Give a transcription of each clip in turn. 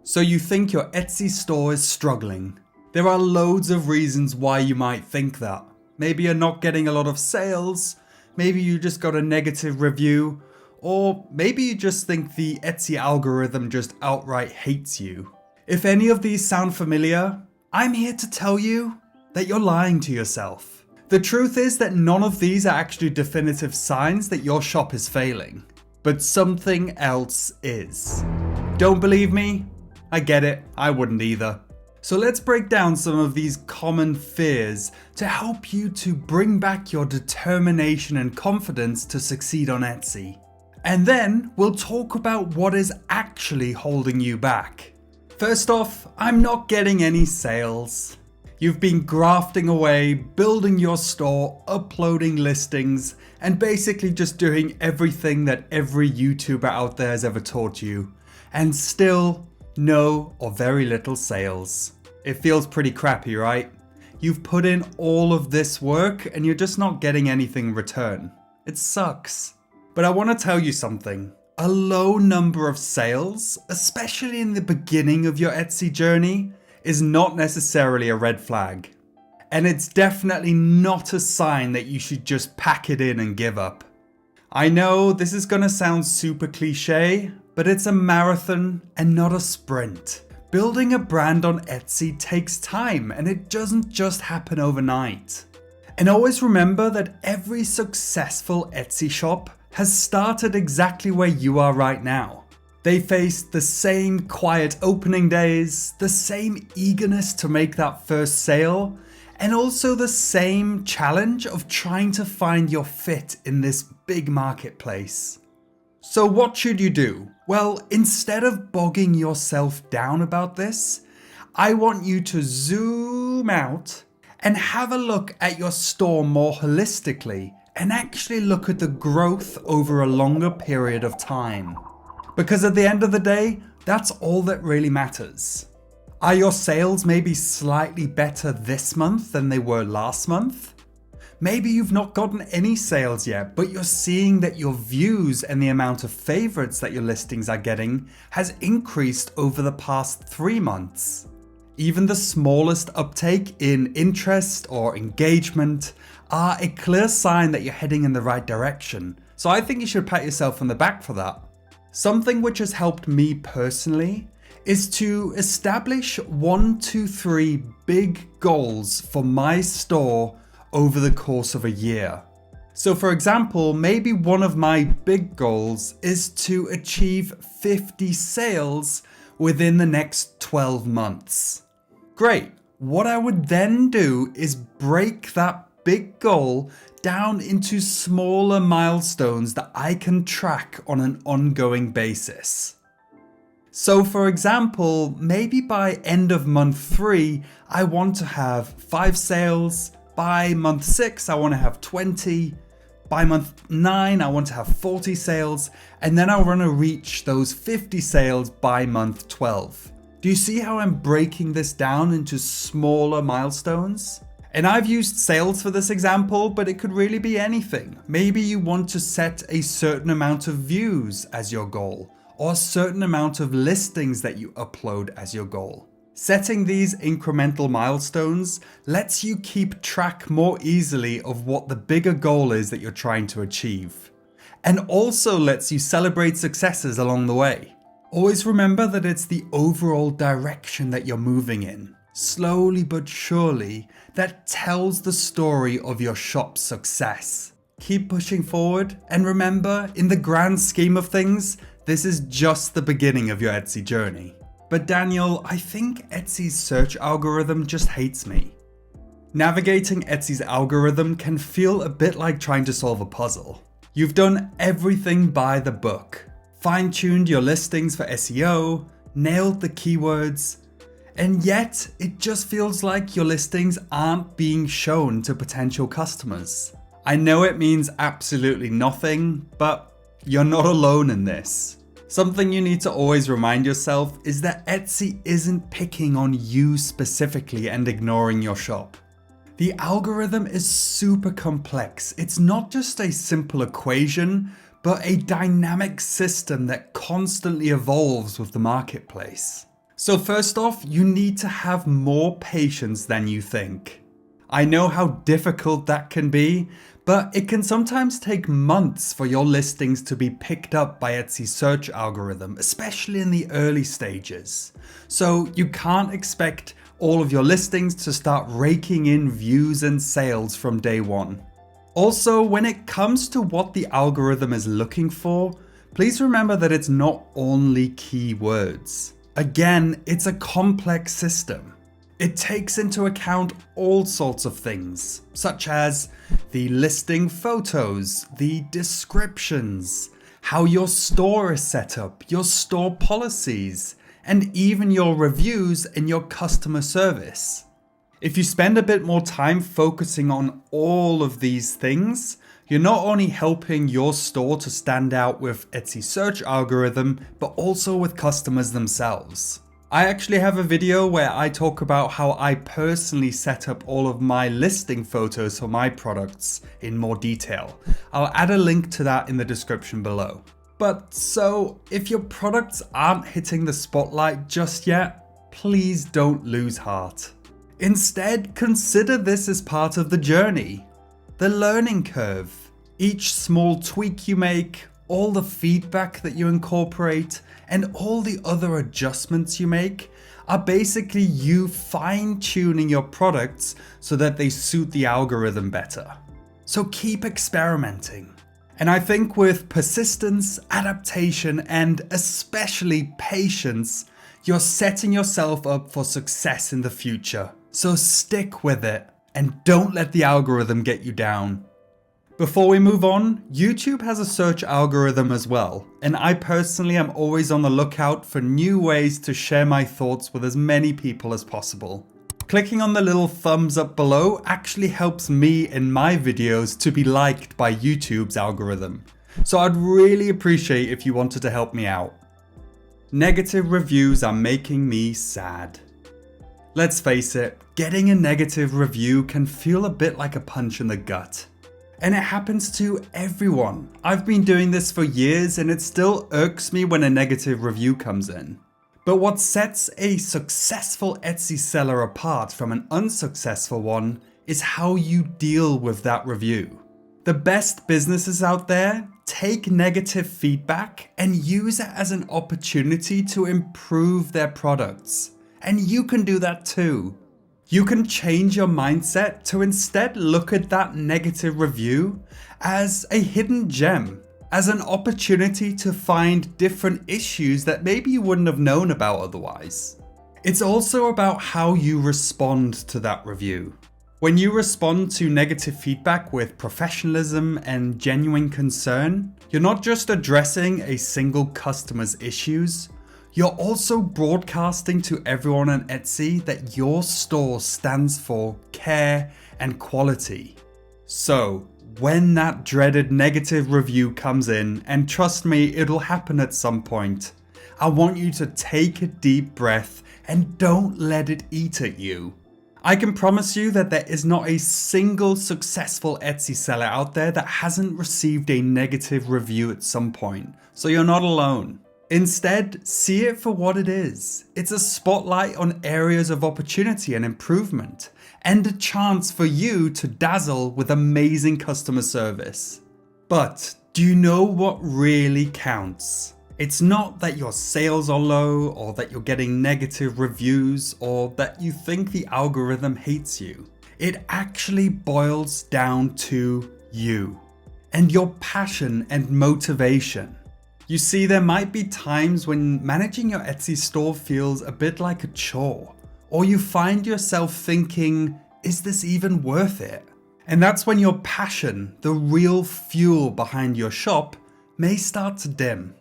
So you think your Etsy store is struggling. There are loads of reasons why you might think that. Maybe you're not getting a lot of sales, maybe you just got a negative review, or maybe you just think the Etsy algorithm just outright hates you. If any of these sound familiar, I'm here to tell you that you're lying to yourself. The truth is that none of these are actually definitive signs that your shop is failing, but something else is. Don't believe me? I get it, I wouldn't either. So let's break down some of these common fears to help you to bring back your determination and confidence to succeed on Etsy. And then we'll talk about what is actually holding you back. First off, I'm not getting any sales. You've been grafting away, building your store, uploading listings, and basically just doing everything that every YouTuber out there has ever taught you. And still, no or very little sales. It feels pretty crappy, right? You've put in all of this work and you're just not getting anything in return. It sucks. But I want to tell you something. A low number of sales, especially in the beginning of your Etsy journey, is not necessarily a red flag. And it's definitely not a sign that you should just pack it in and give up. I know this is gonna sound super cliche, but it's a marathon and not a sprint. Building a brand on Etsy takes time and it doesn't just happen overnight. And always remember that every successful Etsy shop has started exactly where you are right now. They faced the same quiet opening days, the same eagerness to make that first sale, and also the same challenge of trying to find your fit in this big marketplace. So what should you do? Well, instead of bogging yourself down about this, I want you to zoom out and have a look at your store more holistically and actually look at the growth over a longer period of time. Because at the end of the day, that's all that really matters. Are your sales maybe slightly better this month than they were last month? Maybe you've not gotten any sales yet, but you're seeing that your views and the amount of favorites that your listings are getting has increased over the past 3 months. Even the smallest uptake in interest or engagement are a clear sign that you're heading in the right direction. So I think you should pat yourself on the back for that. Something which has helped me personally is to establish 1 to 3 big goals for my store over the course of a year. So for example, maybe one of my big goals is to achieve 50 sales within the next 12 months. Great. What I would then do is break that big goal down into smaller milestones that I can track on an ongoing basis. So for example, maybe by end of month 3, I want to have 5 sales. By month 6, I want to have 20. By month 9, I want to have 40 sales. And then I want to reach those 50 sales by month 12. Do you see how I'm breaking this down into smaller milestones? And I've used sales for this example, but it could really be anything. Maybe you want to set a certain amount of views as your goal, or a certain amount of listings that you upload as your goal. Setting these incremental milestones lets you keep track more easily of what the bigger goal is that you're trying to achieve, and also lets you celebrate successes along the way. Always remember that it's the overall direction that you're moving in, slowly but surely, that tells the story of your shop's success. Keep pushing forward, and remember, in the grand scheme of things, this is just the beginning of your Etsy journey. But Daniel, I think Etsy's search algorithm just hates me. Navigating Etsy's algorithm can feel a bit like trying to solve a puzzle. You've done everything by the book. Fine-tuned your listings for SEO, nailed the keywords, and yet it just feels like your listings aren't being shown to potential customers. I know it means absolutely nothing, but you're not alone in this. Something you need to always remind yourself is that Etsy isn't picking on you specifically and ignoring your shop. The algorithm is super complex. It's not just a simple equation, but a dynamic system that constantly evolves with the marketplace. So first off, you need to have more patience than you think. I know how difficult that can be, but it can sometimes take months for your listings to be picked up by Etsy's search algorithm, especially in the early stages. So you can't expect all of your listings to start raking in views and sales from day one. Also, when it comes to what the algorithm is looking for, please remember that it's not only keywords. Again, it's a complex system. It takes into account all sorts of things, such as the listing photos, the descriptions, how your store is set up, your store policies, and even your reviews and your customer service. If you spend a bit more time focusing on all of these things, you're not only helping your store to stand out with Etsy's search algorithm, but also with customers themselves. I actually have a video where I talk about how I personally set up all of my listing photos for my products in more detail. I'll add a link to that in the description below. But so, if your products aren't hitting the spotlight just yet, please don't lose heart. Instead, consider this as part of the journey. The learning curve. Each small tweak you make, all the feedback that you incorporate, and all the other adjustments you make are basically you fine-tuning your products so that they suit the algorithm better. So keep experimenting. And I think with persistence, adaptation, and especially patience, you're setting yourself up for success in the future. So stick with it and don't let the algorithm get you down. Before we move on, YouTube has a search algorithm as well, and I personally am always on the lookout for new ways to share my thoughts with as many people as possible. Clicking on the little thumbs up below actually helps me in my videos to be liked by YouTube's algorithm, so I'd really appreciate if you wanted to help me out. Negative reviews are making me sad. Let's face it, getting a negative review can feel a bit like a punch in the gut. And it happens to everyone. I've been doing this for years and it still irks me when a negative review comes in. But what sets a successful Etsy seller apart from an unsuccessful one is how you deal with that review. The best businesses out there take negative feedback and use it as an opportunity to improve their products. And you can do that too. You can change your mindset to instead look at that negative review as a hidden gem, as an opportunity to find different issues that maybe you wouldn't have known about otherwise. It's also about how you respond to that review. When you respond to negative feedback with professionalism and genuine concern, you're not just addressing a single customer's issues, you're also broadcasting to everyone on Etsy that your store stands for care and quality. So, when that dreaded negative review comes in, and trust me, it'll happen at some point, I want you to take a deep breath and don't let it eat at you. I can promise you that there is not a single successful Etsy seller out there that hasn't received a negative review at some point, so you're not alone. Instead, see it for what it is. It's a spotlight on areas of opportunity and improvement, and a chance for you to dazzle with amazing customer service. But do you know what really counts? It's not that your sales are low, or that you're getting negative reviews, or that you think the algorithm hates you. It actually boils down to you, and your passion and motivation. You see, there might be times when managing your Etsy store feels a bit like a chore, or you find yourself thinking, is this even worth it? And that's when your passion, the real fuel behind your shop, may start to dim.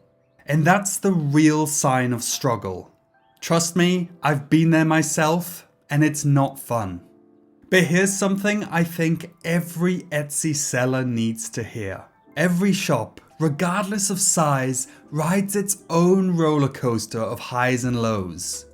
And that's the real sign of struggle. Trust me, I've been there myself, and it's not fun. But here's something I think every Etsy seller needs to hear. Every shop, regardless of size, rides its own roller coaster of highs and lows.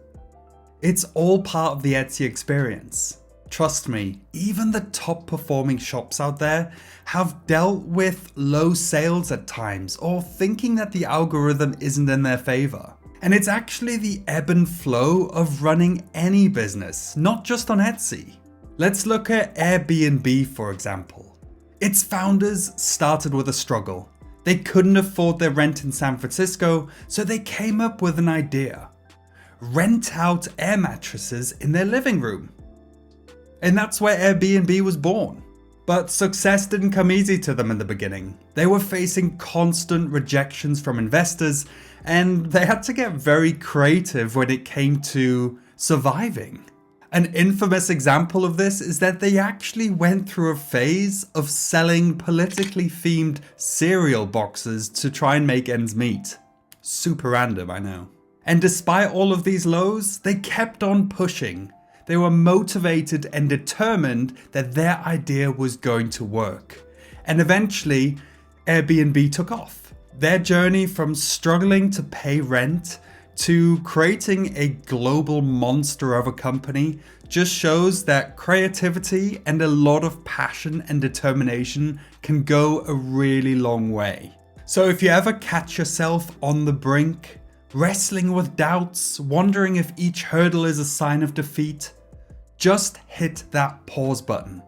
It's all part of the Etsy experience. Trust me, even the top performing shops out there have dealt with low sales at times, or thinking that the algorithm isn't in their favor. And it's actually the ebb and flow of running any business, not just on Etsy. Let's look at Airbnb, for example. Its founders started with a struggle. They couldn't afford their rent in San Francisco, so they came up with an idea. Rent out air mattresses in their living room. And that's where Airbnb was born. But success didn't come easy to them in the beginning. They were facing constant rejections from investors, and they had to get very creative when it came to surviving. An infamous example of this is that they actually went through a phase of selling politically themed cereal boxes to try and make ends meet. Super random, I know. And despite all of these lows, they kept on pushing. They were motivated and determined that their idea was going to work. And eventually, Airbnb took off. Their journey from struggling to pay rent to creating a global monster of a company just shows that creativity and a lot of passion and determination can go a really long way. So if you ever catch yourself on the brink, wrestling with doubts, wondering if each hurdle is a sign of defeat, just hit that pause button.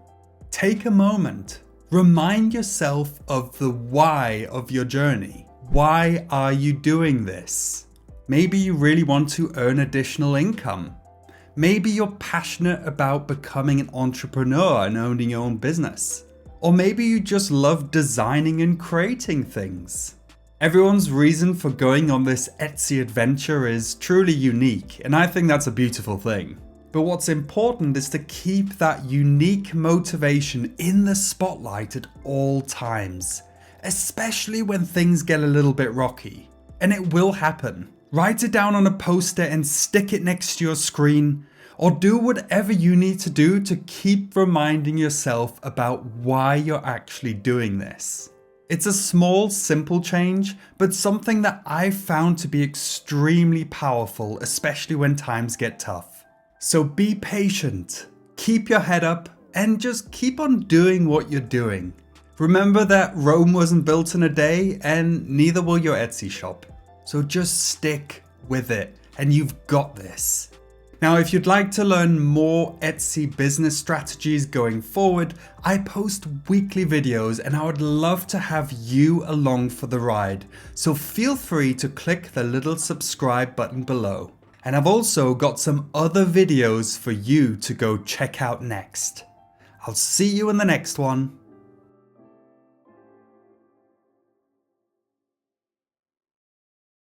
Take a moment. Remind yourself of the why of your journey. Why are you doing this? Maybe you really want to earn additional income. Maybe you're passionate about becoming an entrepreneur and owning your own business. Or maybe you just love designing and creating things. Everyone's reason for going on this Etsy adventure is truly unique, and I think that's a beautiful thing. But what's important is to keep that unique motivation in the spotlight at all times, especially when things get a little bit rocky. And it will happen. Write it down on a poster and stick it next to your screen, or do whatever you need to do to keep reminding yourself about why you're actually doing this. It's a small, simple change, but something that I've found to be extremely powerful, especially when times get tough. So be patient, keep your head up, and just keep on doing what you're doing. Remember that Rome wasn't built in a day, and neither will your Etsy shop. So just stick with it, and you've got this. Now, if you'd like to learn more Etsy business strategies going forward, I post weekly videos and I would love to have you along for the ride. So feel free to click the little subscribe button below. And I've also got some other videos for you to go check out next. I'll see you in the next one.